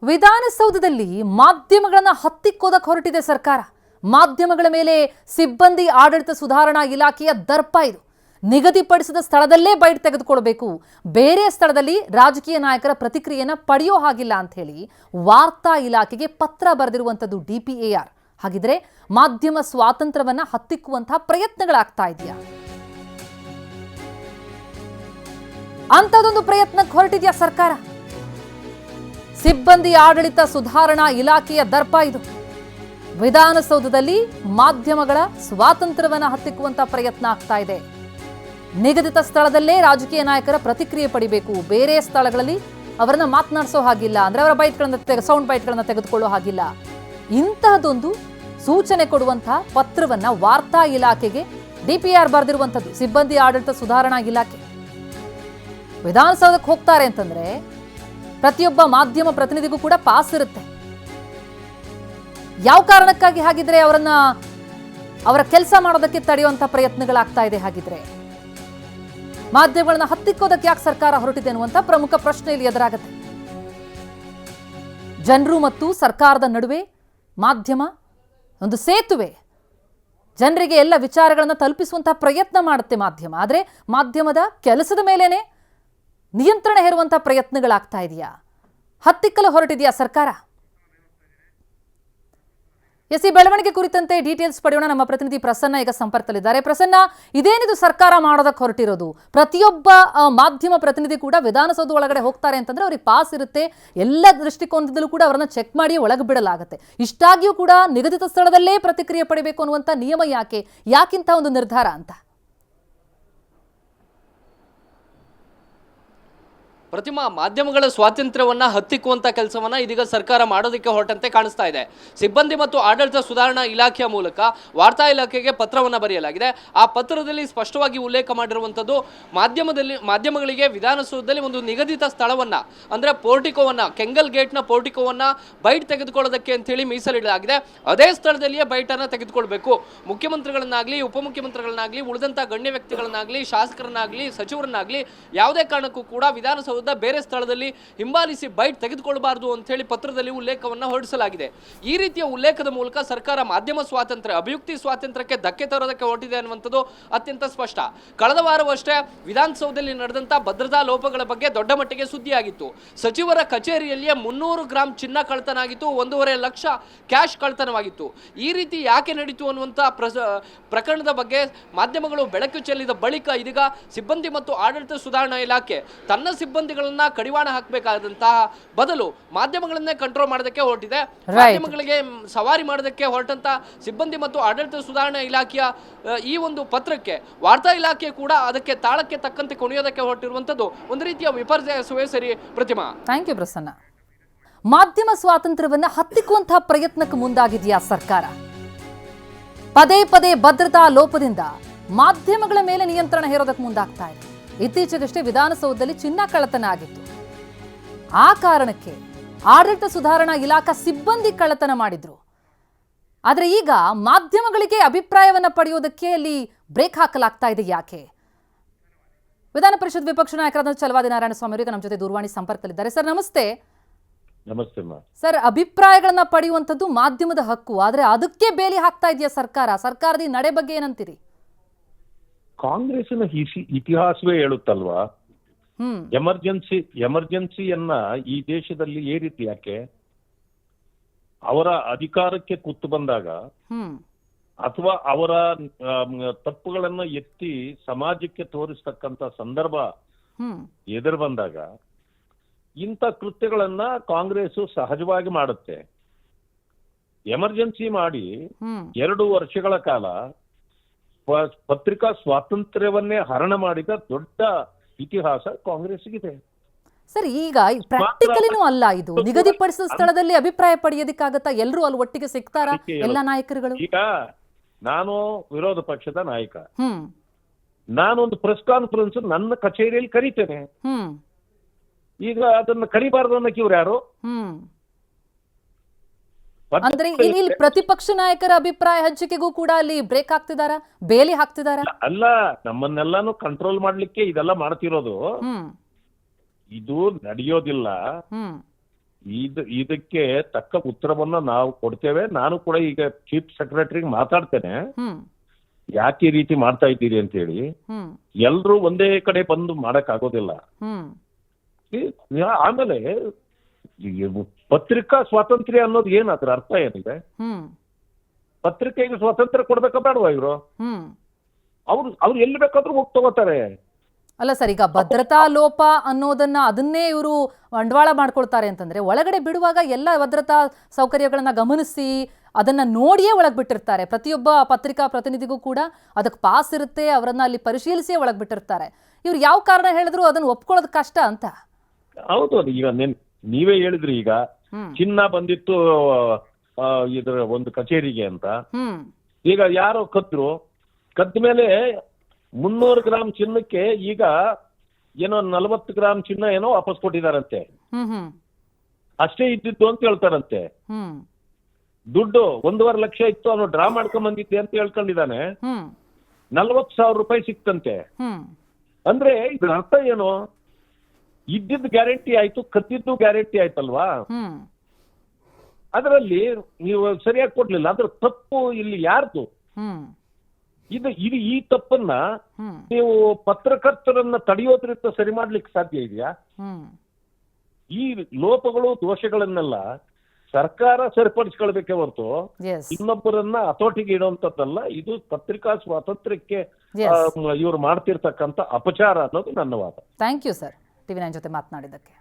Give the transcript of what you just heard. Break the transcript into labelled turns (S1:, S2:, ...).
S1: ವಿಧಾನಸೌಧದಲ್ಲಿ ಮಾಧ್ಯಮಗಳನ್ನು ಹತ್ತಿಕ್ಕೋದಕ್ಕೆ ಹೊರಟಿದೆ ಸರ್ಕಾರ. ಮಾಧ್ಯಮಗಳ ಮೇಲೆ ಸಿಬ್ಬಂದಿ ಆಡಳಿತ ಸುಧಾರಣಾ ಇಲಾಖೆಯ ದರ್ಪ ಇದು. ನಿಗದಿಪಡಿಸಿದ ಸ್ಥಳದಲ್ಲೇ ಬೈಟ್ ತೆಗೆದುಕೊಳ್ಳಬೇಕು, ಬೇರೆ ಸ್ಥಳದಲ್ಲಿ ರಾಜಕೀಯ ನಾಯಕರ ಪ್ರತಿಕ್ರಿಯೆಯನ್ನು ಪಡೆಯೋ ಹಾಗಿಲ್ಲ ಅಂತ ಹೇಳಿ ವಾರ್ತಾ ಇಲಾಖೆಗೆ ಪತ್ರ ಬರೆದಿರುವಂಥದ್ದು DPAR. ಹಾಗಿದ್ರೆ ಮಾಧ್ಯಮ ಸ್ವಾತಂತ್ರ್ಯವನ್ನ ಹತ್ತಿಕ್ಕುವಂತಹ ಪ್ರಯತ್ನಗಳಾಗ್ತಾ ಇದೆಯಾ? ಅಂಥದ್ದೊಂದು ಪ್ರಯತ್ನಕ್ಕೆ ಹೊರಟಿದೆಯಾ ಸರ್ಕಾರ? ಸಿಬ್ಬಂದಿ ಆಡಳಿತ ಸುಧಾರಣಾ ಇಲಾಖೆಯ ದರ್ಪ ಇದು. ವಿಧಾನಸೌಧದಲ್ಲಿ ಮಾಧ್ಯಮಗಳ ಸ್ವಾತಂತ್ರ್ಯವನ್ನು ಹತ್ತಿಕ್ಕುವಂತ ಪ್ರಯತ್ನ ಆಗ್ತಾ ಇದೆ. ನಿಗದಿತ ಸ್ಥಳದಲ್ಲೇ ರಾಜಕೀಯ ನಾಯಕರ ಪ್ರತಿಕ್ರಿಯೆ ಪಡಿಬೇಕು, ಬೇರೆ ಸ್ಥಳಗಳಲ್ಲಿ ಅವರನ್ನ ಮಾತನಾಡಿಸೋ ಹಾಗಿಲ್ಲ, ಅಂದ್ರೆ ಅವರ ಸೌಂಡ್ ಬೈಟ್ಗಳನ್ನ ತೆಗೆದುಕೊಳ್ಳೋ ಹಾಗಿಲ್ಲ. ಇಂತಹದೊಂದು ಸೂಚನೆ ಕೊಡುವಂತಹ ಪತ್ರವನ್ನ ವಾರ್ತಾ ಇಲಾಖೆಗೆ DPAR ಬರೆದಿರುವಂಥದ್ದು. ಸಿಬ್ಬಂದಿ ಆಡಳಿತ ಸುಧಾರಣಾ ಇಲಾಖೆ ವಿಧಾನಸೌಧಕ್ಕೆ ಹೋಗ್ತಾರೆ ಅಂತಂದ್ರೆ ಪ್ರತಿಯೊಬ್ಬ ಮಾಧ್ಯಮ ಪ್ರತಿನಿಧಿಗೂ ಕೂಡ ಪಾಸ್ ಇರುತ್ತೆ. ಯಾವ ಕಾರಣಕ್ಕಾಗಿ ಹಾಗಿದ್ರೆ ಅವರ ಕೆಲಸ ಮಾಡೋದಕ್ಕೆ ತಡೆಯುವಂತ ಪ್ರಯತ್ನಗಳಾಗ್ತಾ ಇದೆ? ಹಾಗಿದ್ರೆ ಮಾಧ್ಯಮಗಳನ್ನ ಹತ್ತಿಕ್ಕೋದಕ್ಕೆ ಯಾಕೆ ಸರ್ಕಾರ ಹೊರಟಿದೆ ಅನ್ನುವಂತ ಪ್ರಮುಖ ಪ್ರಶ್ನೆ ಇಲ್ಲಿ ಎದುರಾಗುತ್ತೆ. ಜನರು ಮತ್ತು ಸರ್ಕಾರದ ನಡುವೆ ಮಾಧ್ಯಮ ಒಂದು ಸೇತುವೆ, ಜನರಿಗೆ ಎಲ್ಲ ವಿಚಾರಗಳನ್ನು ತಲುಪಿಸುವಂತಹ ಪ್ರಯತ್ನ ಮಾಡುತ್ತೆ ಮಾಧ್ಯಮ. ಆದರೆ ಮಾಧ್ಯಮದ ಕೆಲಸದ ಮೇಲೇನೆ ನಿಯಂತ್ರಣ ಹೇರುವಂತಹ ಪ್ರಯತ್ನಗಳಾಗ್ತಾ ಇದೆಯಾ? ಹತ್ತಿಕ್ಕಲು ಹೊರಟಿದೆಯಾ ಸರ್ಕಾರ? ಈ ಬೆಳವಣಿಗೆ ಕುರಿತಂತೆ ಡೀಟೇಲ್ಸ್ ಪಡೆಯೋಣ. ನಮ್ಮ ಪ್ರತಿನಿಧಿ ಪ್ರಸನ್ನ ಈಗ ಸಂಪರ್ಕದಲ್ಲಿದ್ದಾರೆ. ಪ್ರಸನ್ನ, ಇದೇನಿದು ಸರ್ಕಾರ ಮಾಡೋದಕ್ಕೆ ಹೊರಟಿರೋದು? ಪ್ರತಿಯೊಬ್ಬ ಮಾಧ್ಯಮ ಪ್ರತಿನಿಧಿ ಕೂಡ ವಿಧಾನಸೌಧ ಒಳಗಡೆ ಹೋಗ್ತಾರೆ ಅಂತಂದ್ರೆ ಅವ್ರಿಗೆ ಪಾಸ್ ಇರುತ್ತೆ, ಎಲ್ಲ ದೃಷ್ಟಿಕೋನದಲ್ಲೂ ಕೂಡ ಅವರನ್ನ ಚೆಕ್ ಮಾಡಿ ಒಳಗೆ ಬಿಡಲಾಗುತ್ತೆ. ಇಷ್ಟಾಗಿಯೂ ಕೂಡ ನಿಗದಿತ ಸ್ಥಳದಲ್ಲೇ ಪ್ರತಿಕ್ರಿಯೆ ಪಡಿಬೇಕು ಅನ್ನುವಂಥ ನಿಯಮ ಯಾಕಿಂತ ಒಂದು ನಿರ್ಧಾರ ಅಂತ?
S2: ಪ್ರತಿಮಾ, ಮಾಧ್ಯಮಗಳ ಸ್ವಾತಂತ್ರ್ಯವನ್ನ ಹತ್ತಿಕ್ಕುವಂತ ಕೆಲಸವನ್ನ ಇದೀಗ ಸರ್ಕಾರ ಮಾಡೋದಕ್ಕೆ ಹೊರಟಂತೆ ಕಾಣಿಸ್ತಾ ಇದೆ. ಸಿಬ್ಬಂದಿ ಮತ್ತು ಆಡಳಿತ ಸುಧಾರಣಾ ಇಲಾಖೆಯ ಮೂಲಕ ವಾರ್ತಾ ಇಲಾಖೆಗೆ ಪತ್ರವನ್ನ ಬರೆಯಲಾಗಿದೆ. ಆ ಪತ್ರದಲ್ಲಿ ಸ್ಪಷ್ಟವಾಗಿ ಉಲ್ಲೇಖ ಮಾಡಿರುವಂಥದ್ದು, ಮಾಧ್ಯಮಗಳಿಗೆ ವಿಧಾನಸೌಧದಲ್ಲಿ ಒಂದು ನಿಗದಿತ ಸ್ಥಳವನ್ನ, ಅಂದ್ರೆ ಪೋರ್ಟಿಕೋವನ್ನ, ಕೆಂಗಲ್ ಗೇಟ್ನ ಪೋರ್ಟಿಕೋವನ್ನ ಬೈಟ್ ತೆಗೆದುಕೊಳ್ಳೋದಕ್ಕೆ ಅಂತ ಹೇಳಿ ಮೀಸಲಿಡಲಾಗಿದೆ. ಅದೇ ಸ್ಥಳದಲ್ಲಿಯೇ ಬೈಟ್ ಅನ್ನ ತೆಗೆದುಕೊಳ್ಬೇಕು. ಮುಖ್ಯಮಂತ್ರಿಗಳನ್ನಾಗ್ಲಿ, ಉಪಮುಖ್ಯಮಂತ್ರಿಗಳನ್ನಾಗ್ಲಿ, ಉಳಿದಂತ ಗಣ್ಯ ವ್ಯಕ್ತಿಗಳನ್ನಾಗ್ಲಿ, ಶಾಸಕರನ್ನಾಗ್ಲಿ, ಸಚಿವರನ್ನಾಗ್ಲಿ ಯಾವುದೇ ಕಾರಣಕ್ಕೂ ಕೂಡ ವಿಧಾನಸೌಧ ಬೇರೆ ಸ್ಥಳದಲ್ಲಿ ಹಿಂಬಾಲಿಸಿ ಬೈಟ್ ತೆಗೆದುಕೊಳ್ಳಬಾರದು ಅಂತ ಹೇಳಿ ಪತ್ರದಲ್ಲಿ ಉಲ್ಲೇಖವನ್ನು ಹೊರಡಿಸಲಾಗಿದೆ. ಈ ರೀತಿಯ ಉಲ್ಲೇಖದ ಮೂಲಕ ಸರ್ಕಾರ ಮಾಧ್ಯಮ ಸ್ವಾತಂತ್ರ್ಯ, ಅಭಿವ್ಯಕ್ತಿ ಸ್ವಾತಂತ್ರ್ಯಕ್ಕೆ ಧಕ್ಕೆ ತರೋದಕ್ಕೆ ಹೊರಟಿದೆ ಅನ್ನುವಂಥದ್ದು ಅತ್ಯಂತ ಸ್ಪಷ್ಟ. ಕಳೆದ ವಾರವಷ್ಟೇ ವಿಧಾನಸೌಧದಲ್ಲಿ ನಡೆದಂತ ಭದ್ರತಾ ಲೋಪಗಳ ಬಗ್ಗೆ ದೊಡ್ಡ ಮಟ್ಟಿಗೆ ಸುದ್ದಿಯಾಗಿತ್ತು. ಸಚಿವರ ಕಚೇರಿಯಲ್ಲಿಯೇ 300 ಗ್ರಾಂ ಚಿನ್ನ ಕಳ್ಳತನ ಆಗಿತ್ತು, 1.5 ಲಕ್ಷ ಕ್ಯಾಶ್ ಕಳ್ಳತನವಾಗಿತ್ತು. ಈ ರೀತಿ ಯಾಕೆ ನಡೀತು ಅನ್ನುವಂಥ ಪ್ರಕರಣದ ಬಗ್ಗೆ ಮಾಧ್ಯಮಗಳು ಬೆಳಕು ಚೆಲ್ಲಿದ ಬಳಿಕ ಇದೀಗ ಸಿಬ್ಬಂದಿ ಮತ್ತು ಆಡಳಿತ ಸುಧಾರಣಾ ಇಲಾಖೆ ತನ್ನ ಸಿಬ್ಬಂದಿಗಳನ್ನ ಕಡಿವಾಣ ಹಾಕಬೇಕಾದಂತಹ ಬದಲು ಮಾಧ್ಯಮಗಳನ್ನೇ ಕಂಟ್ರೋಲ್ ಮಾಡೋದಕ್ಕೆ ಹೊರಟಿದೆ. ಮಾಧ್ಯಮಗಳಿಗೆ ಸವಾರಿ ಮಾಡೋದಕ್ಕೆ ಹೊರಟಂತ ಸಿಬ್ಬಂದಿ ಮತ್ತು ಆಡಳಿತ ಸುಧಾರಣಾ ಇಲಾಖೆಯ ಈ ಒಂದು ಪತ್ರಕ್ಕೆ ವಾರ್ತಾ ಇಲಾಖೆ ಕೂಡ ಅದಕ್ಕೆ ತಾಳಕ್ಕೆ ತಕ್ಕಂತೆ ಕುಣಿಯೋದಕ್ಕೆ ಹೊರಟಿರುವಂತದ್ದು ಒಂದು ರೀತಿಯ ವಿಪರ್ಯಾಸವೇ ಸರಿ. ಪ್ರತಿಮಾ,
S1: ಥ್ಯಾಂಕ್ ಯು ಪ್ರಸನ್ನ. ಮಾಧ್ಯಮ ಸ್ವಾತಂತ್ರ್ಯವನ್ನ ಹತ್ತಿಕ್ಕುವಂತಹ ಪ್ರಯತ್ನಕ್ಕೆ ಮುಂದಾಗಿದೆಯಾ ಸರ್ಕಾರ? ಪದೇ ಪದೇ ಭದ್ರತಾ ಲೋಪದಿಂದ ಮಾಧ್ಯಮಗಳ ಮೇಲೆ ನಿಯಂತ್ರಣ ಹೇರೋದಕ್ಕೆ ಮುಂದಾಗ್ತಾ ಇದೆ. ಇತ್ತೀಚೆಗಷ್ಟೇ ವಿಧಾನಸೌಧದಲ್ಲಿ ಚಿನ್ನ ಕಳ್ಳತನ ಆಗಿತ್ತು. ಆ ಕಾರಣಕ್ಕೆ ಆಡಳಿತ ಸುಧಾರಣಾ ಇಲಾಖಾ ಸಿಬ್ಬಂದಿ ಕಳ್ಳತನ ಮಾಡಿದ್ರು. ಆದರೆ ಈಗ ಮಾಧ್ಯಮಗಳಿಗೆ ಅಭಿಪ್ರಾಯವನ್ನ ಪಡೆಯೋದಕ್ಕೆ ಅಲ್ಲಿ ಬ್ರೇಕ್ ಹಾಕಲಾಗ್ತಾ ಇದೆ. ಯಾಕೆ? ವಿಧಾನ ಪರಿಷತ್ ವಿಪಕ್ಷ ನಾಯಕರಾದ ಛಲವಾದಿ ನಾರಾಯಣಸ್ವಾಮಿ ಅವರು ನಮ್ಮ ಜೊತೆ ದೂರವಾಣಿ ಸಂಪರ್ಕದಲ್ಲಿದ್ದಾರೆ. ಸರ್ ನಮಸ್ತೆ.
S3: ನಮಸ್ತೆ.
S1: ಸರ್, ಅಭಿಪ್ರಾಯಗಳನ್ನ ಪಡೆಯುವಂಥದ್ದು ಮಾಧ್ಯಮದ ಹಕ್ಕು, ಆದರೆ ಅದಕ್ಕೆ ಬೇಲಿ ಹಾಕ್ತಾ ಇದೆಯಾ ಸರ್ಕಾರ? ಸರ್ಕಾರದ ಈ ನಡೆ ಬಗ್ಗೆ ಏನಂತೀರಿ?
S3: ಕಾಂಗ್ರೆಸ್ಸಿನ ಇತಿಹಾಸವೇ ಹೇಳುತ್ತಲ್ವಾ, ಎಮರ್ಜೆನ್ಸಿಯನ್ನ ಈ ದೇಶದಲ್ಲಿ ಈ ರೀತಿ ಯಾಕೆ ಅವರ ಅಧಿಕಾರಕ್ಕೆ ಕುತ್ತು ಬಂದಾಗ ಅಥವಾ ಅವರ ತಪ್ಪುಗಳನ್ನ ಎತ್ತಿ ಸಮಾಜಕ್ಕೆ ತೋರಿಸ್ತಕ್ಕಂತ ಸಂದರ್ಭ ಎದುರು ಬಂದಾಗ ಇಂಥ ಕೃತ್ಯಗಳನ್ನ ಕಾಂಗ್ರೆಸ್ ಸಹಜವಾಗಿ ಮಾಡುತ್ತೆ. ಎಮರ್ಜೆನ್ಸಿ ಮಾಡಿ 2 ವರ್ಷಗಳ ಕಾಲ ಪತ್ರಿಕಾ ಸ್ವಾತಂತ್ರ್ಯವನ್ನೇ ಹರಣ ಮಾಡಿದ ದೊಡ್ಡ ಇತಿಹಾಸ ಕಾಂಗ್ರೆಸ್ಗಿದೆ.
S1: ಸರ್, ಈಗ ಪ್ರಾಕ್ಟಿಕಲಿನೂ ಅಲ್ಲ ಇದು. ನಿಗದಿಪಡಿಸಿದ ಸ್ಥಳದಲ್ಲಿ ಅಭಿಪ್ರಾಯ ಪಡೆಯೋದಕ್ಕಾಗತ್ತಾ? ಎಲ್ಲರೂ ಅಲ್ಲಿ ಒಟ್ಟಿಗೆ ಸಿಗ್ತಾರಾ ಎಲ್ಲ ನಾಯಕರುಗಳು?
S3: ಈಗ ನಾನು ವಿರೋಧ ಪಕ್ಷದ ನಾಯಕ, ನಾನೊಂದು ಪ್ರೆಸ್ ಕಾನ್ಫರೆನ್ಸ್ ನನ್ನ ಕಚೇರಿಯಲ್ಲಿ ಕರೀತೇನೆ. ಈಗ ಅದನ್ನ ಕರಿಬಾರ್ದು ಅನ್ನಕ್ಕೆ ಇವ್ರು ಯಾರು?
S1: ಅಂದ್ರೆ ಇಲ್ಲಿ ಪ್ರತಿಪಕ್ಷ ನಾಯಕರ ಅಭಿಪ್ರಾಯ ಹಂಚಿಕೆಗೂ ಕೂಡ ಅಲ್ಲಿ ಬ್ರೇಕ್ ಹಾಕ್ತಿದಾರ, ಬೇಲಿ ಹಾಕ್ತಿದಾರ?
S3: ಅಲ್ಲ, ನಮ್ಮನ್ನೆಲ್ಲಾನು ಕಂಟ್ರೋಲ್ ಮಾಡ್ಲಿಕ್ಕೆ ಇದೆಲ್ಲ ಮಾಡ್ತಿರೋದು. ಇದು ನಡೆಯೋದಿಲ್ಲ. ಇದಕ್ಕೆ ತಕ್ಕ ಉತ್ತರವನ್ನ ನಾವು ಕೊಡ್ತೇವೆ. ನಾನು ಕೂಡ ಈಗ ಚೀಫ್ ಸೆಕ್ರೆಟರಿಗೆ ಮಾತಾಡ್ತೇನೆ,
S1: ಹ್ಮ್
S3: ಯಾಕೆ ಈ ರೀತಿ ಮಾಡ್ತಾ ಇದ್ದೀರಿ ಅಂತ ಹೇಳಿ.
S1: ಹ್ಮ್
S3: ಎಲ್ರೂ ಒಂದೇ ಕಡೆ ಬಂದು ಮಾಡಕ್ ಆಗೋದಿಲ್ಲ.
S1: ಹ್ಮ್
S3: ಆಮೇಲೆ ಈ ಪತ್ರಿಕಾ ಸ್ವಾತಂತ್ರ್ಯ ಅನ್ನೋದು ಏನ್ ಅದ್ರ ಅರ್ಥ ಏನಿದೆ?
S1: ಹ್ಮ್
S3: ಪತ್ರಿಕೆಗೆ ಸ್ವಾತಂತ್ರ್ಯ ಕೊಡ್ಬೇಕಾ ಬೇಡವಾ ಇವರು?
S1: ಹ್ಮ್
S3: ಅವ್ರು ಎಲ್ಲಿ ಬೇಕಾದ್ರೂ ಹೋಗಿ ತಗೋತಾರೆ.
S1: ಅಲ್ಲ ಸರ್, ಈಗ ಭದ್ರತಾ ಲೋಪ ಅನ್ನೋದನ್ನ ಅದನ್ನೇ ಇವರು ಬಂಡವಾಳ ಮಾಡ್ಕೊಳ್ತಾರೆ ಅಂತಂದ್ರೆ, ಒಳಗಡೆ ಬಿಡುವಾಗ ಎಲ್ಲ ಭದ್ರತಾ ಸೌಕರ್ಯಗಳನ್ನ ಗಮನಿಸಿ ಅದನ್ನ ನೋಡಿಯೇ ಒಳಗ್ ಬಿಟ್ಟಿರ್ತಾರೆ. ಪ್ರತಿಯೊಬ್ಬ ಪತ್ರಿಕಾ ಪ್ರತಿನಿಧಿಗೂ ಕೂಡ ಅದಕ್ಕೆ ಪಾಸ್ ಇರುತ್ತೆ, ಅವರನ್ನ ಅಲ್ಲಿ ಪರಿಶೀಲಿಸಿಯೇ ಒಳಗ್ ಬಿಟ್ಟಿರ್ತಾರೆ. ಇವ್ರು ಯಾವ ಕಾರಣ ಹೇಳಿದ್ರು ಅದನ್ನ ಒಪ್ಕೊಳ್ಳೋದು ಕಷ್ಟ ಅಂತ.
S3: ಹೌದು, ಈಗ ನೀವೇ ಹೇಳಿದ್ರಿ, ಈಗ ಚಿನ್ನ ಬಂದಿತ್ತು ಇದ್ರ ಒಂದು ಕಚೇರಿಗೆ ಅಂತ. ಈಗ ಯಾರೋ ಕದ್ದ ಮೇಲೆ 300 ಗ್ರಾಮ್ ಚಿನ್ನಕ್ಕೆ ಈಗ ಏನೋ 40 ಗ್ರಾಮ್ ಚಿನ್ನ ಏನೋ ವಾಪಸ್ ಕೊಟ್ಟಿದಾರಂತೆ. ಅಷ್ಟೇ ಇದ್ದಿದ್ದು ಅಂತ ಹೇಳ್ತಾರಂತೆ. ದುಡ್ಡು 1.5 ಲಕ್ಷ ಇತ್ತು, ಅವನು ಡ್ರಾ ಮಾಡ್ಕೊಂಡ್ ಬಂದಿದ್ದೆ ಅಂತ ಹೇಳ್ಕೊಂಡಿದ್ದಾನೆ. 40,000 ರೂಪಾಯಿ ಸಿಕ್ತಂತೆ. ಅಂದ್ರೆ ಇದ್ರ ಅರ್ಥ ಏನು? ಇದ್ದಿದ್ದು ಗ್ಯಾರಂಟಿ ಆಯ್ತು, ಕದ್ದಿದ್ದು ಗ್ಯಾರಂಟಿ ಆಯ್ತಲ್ವಾ? ಅದರಲ್ಲಿ ನೀವು ಸರಿಯಾಗಿ ಕೊಡ್ಲಿಲ್ಲ, ಅದ್ರ ತಪ್ಪು ಇಲ್ಲಿ ಯಾರ್ದು? ಇದು ಈ ತಪ್ಪನ್ನ ನೀವು ಪತ್ರಕರ್ತರನ್ನ ತಡೆಯೋದ್ರಿಂದ ಸರಿ ಮಾಡ್ಲಿಕ್ಕೆ ಸಾಧ್ಯ ಇದೆಯಾ? ಈ ಲೋಪಗಳು ದೋಷಗಳನ್ನೆಲ್ಲ ಸರ್ಕಾರ ಸರಿಪಡಿಸ್ಕೊಳ್ಬೇಕೆ ಹೊರತು ಇನ್ನೊಬ್ಬರನ್ನ ಹತೋಟಿಗೆ ಇಡುವಂತದ್ದಲ್ಲ. ಇದು ಪತ್ರಿಕಾ ಸ್ವಾತಂತ್ರ್ಯಕ್ಕೆ ಇವರು ಮಾಡ್ತಿರ್ತಕ್ಕಂಥ ಅಪಚಾರ ಅನ್ನೋದು ನನ್ನ ವಾದ.
S1: ಥ್ಯಾಂಕ್ ಯು ಸರ್, TV9 ಜೊತೆ ಮಾತನಾಡಿದ್ದಕ್ಕೆ.